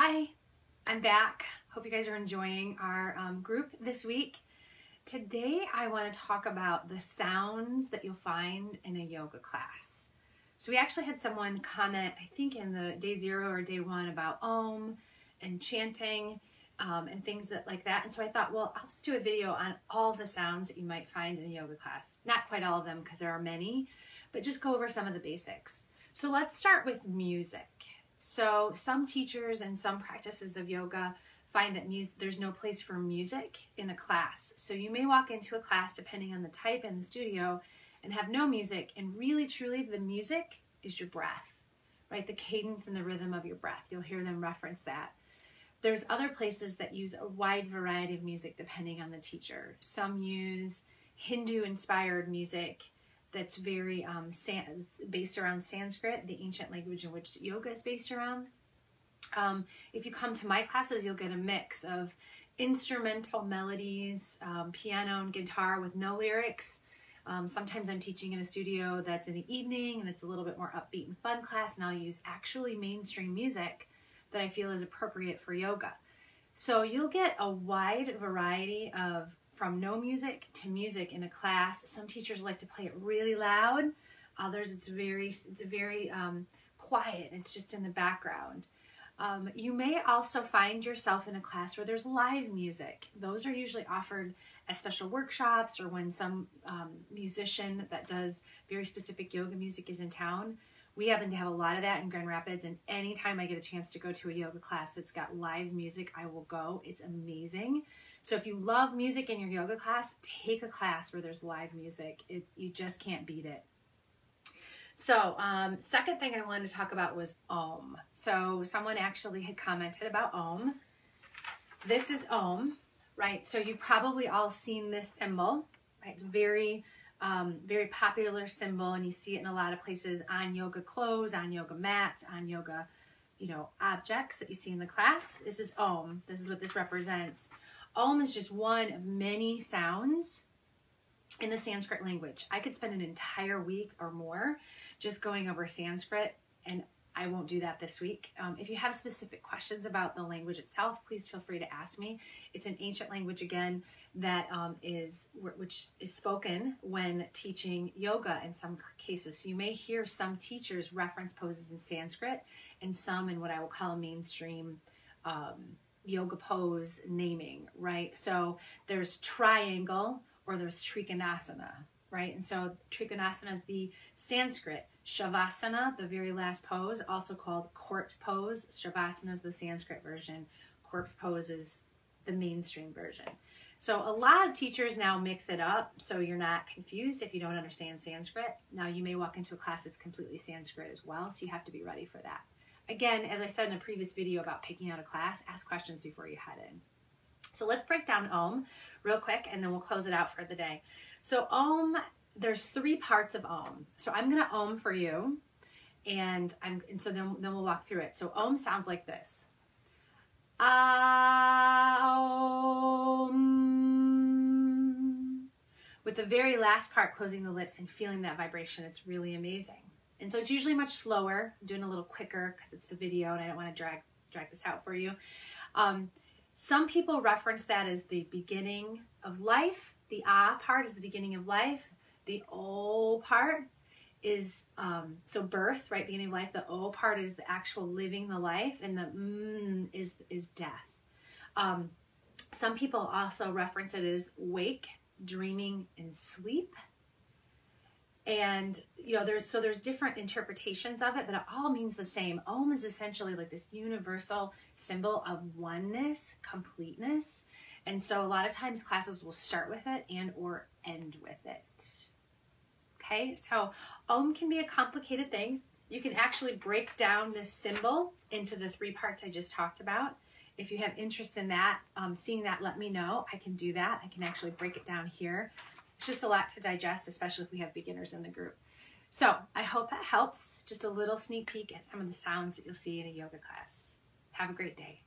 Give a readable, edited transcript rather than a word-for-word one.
Hi, I'm back. Hope you guys are enjoying our group this week. Today I want to talk about the sounds that you'll find in a yoga class. So we actually had someone comment, I think in the day 0 or day 1, about Om and chanting and things like that. And so I thought, well, I'll just do a video on all the sounds that you might find in a yoga class. Not quite all of them because there are many, but just go over some of the basics. So let's start with music. So some teachers and some practices of yoga find that there's no place for music in a class. So you may walk into a class, depending on the type and the studio, and have no music. And really, truly, the music is your breath, right? The cadence and the rhythm of your breath. You'll hear them reference that. There's other places that use a wide variety of music depending on the teacher. Some use Hindu-inspired music that's very based around Sanskrit, the ancient language in which yoga is based around. If you come to my classes, you'll get a mix of instrumental melodies, piano and guitar with no lyrics. Sometimes I'm teaching in a studio that's in the evening and it's a little bit more upbeat and fun class, and I'll use actually mainstream music that I feel is appropriate for yoga. So you'll get a wide variety of from no music to music in a class. Some teachers like to play it really loud. Others, it's very quiet. It's just in the background. You may also find yourself in a class where there's live music. Those are usually offered as special workshops or when some musician that does very specific yoga music is in town. We happen to have a lot of that in Grand Rapids, and anytime I get a chance to go to a yoga class that's got live music, I will go. It's amazing. So if you love music in your yoga class, take a class where there's live music. You just can't beat it. So second thing I wanted to talk about was Om. So someone actually had commented about Om. This is Om, right? So you've probably all seen this symbol, right? It's very popular symbol, and you see it in a lot of places on yoga clothes, on yoga mats, on yoga, objects that you see in the class. This is Om. This is what this represents. Om is just one of many sounds in the Sanskrit language. I could spend an entire week or more just going over Sanskrit, and I won't do that this week. If you have specific questions about the language itself, please feel free to ask me. It's an ancient language, again, that which is spoken when teaching yoga in some cases. So you may hear some teachers reference poses in Sanskrit and some in what I will call a mainstream yoga pose naming, right? So there's triangle or there's trikonasana, right? And so trikonasana is the Sanskrit. Shavasana, the very last pose, also called corpse pose. Shavasana is the Sanskrit version. Corpse pose is the mainstream version. So a lot of teachers now mix it up so you're not confused if you don't understand Sanskrit. Now you may walk into a class that's completely Sanskrit as well, so you have to be ready for that. Again, as I said in a previous video about picking out a class, ask questions before you head in. So let's break down Om real quick, and then we'll close it out for the day. So Om, there's 3 parts of Om. So I'm going to Om for you, and so then we'll walk through it. So Om sounds like this. Om. With the very last part closing the lips and feeling that vibration, it's really amazing. And so it's usually much slower. I'm doing a little quicker because it's the video and I don't want to drag this out for you. Some people reference that as the beginning of life. The Ah part is the beginning of life. The O part is, so birth, right, beginning of life. The O part is the actual living the life, and the is death. Some people also reference it as wake, dreaming, and sleep. And there's different interpretations of it, but it all means the same. Om is essentially like this universal symbol of oneness, completeness. And so a lot of times classes will start with it and or end with it. Okay, so Om can be a complicated thing. You can actually break down this symbol into the 3 parts I just talked about. If you have interest in that, seeing that, let me know. I can do that. I can actually break it down here. It's just a lot to digest, especially if we have beginners in the group. So I hope that helps. Just a little sneak peek at some of the sounds that you'll see in a yoga class. Have a great day.